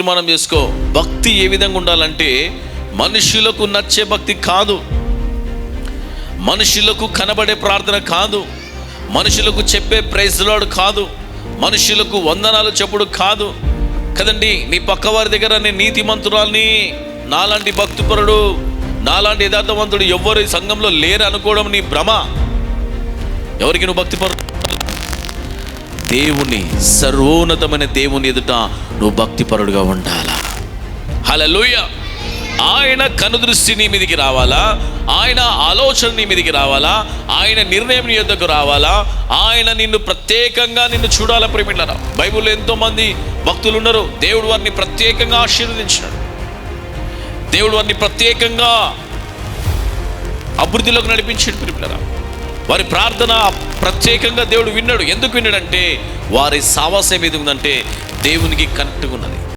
తీర్మానం చేసుకో. భక్తి ఏ విధంగా ఉండాలంటే మనుషులకు నచ్చే భక్తి కాదు, మనుషులకు కనబడే ప్రార్థన కాదు, మనుషులకు చెప్పే ప్రైజ్ లార్డ్ కాదు, మనుషులకు వందనాలు చెప్పుడు కాదు కదండి. నీ పక్కవారి దగ్గర నేను నీతిమంతురాల్ని, నాలాంటి భక్తిపరుడు, నాలాంటి యథార్థవంతుడు ఎవ్వరు ఈ సంఘంలో లేరు అనుకోవడం నీ భ్రమ. ఎవరికి నువ్వు భక్తిపరుడు? దేవుని, సర్వోన్నతమైన దేవుని ఎదుట నువ్వు భక్తిపరుడుగా ఉండాలా. హల్లెలూయా. ఆయన కనుదృష్టి నీ మీదికి రావాలా, ఆయన ఆలోచన నీ మీదికి రావాలా, ఆయన నిర్ణయం నీ యొద్దకు రావాలా, ఆయన నిన్ను ప్రత్యేకంగా నిన్ను చూడాలా. ప్రేమిట్లారా, బైబిల్లో ఎంతోమంది భక్తులు ఉన్నారు. దేవుడు వారిని ప్రత్యేకంగా ఆశీర్వదించాడు, దేవుడు వారిని ప్రత్యేకంగా అభివృద్ధిలోకి నడిపించాడు. ప్రేమిట్లారా, వారి ప్రార్థన ప్రత్యేకంగా దేవుడు విన్నాడు. ఎందుకు విన్నాడంటే వారి సావాసం ఏది ఉందంటే దేవునికి కనెక్ట్గా ఉన్నది.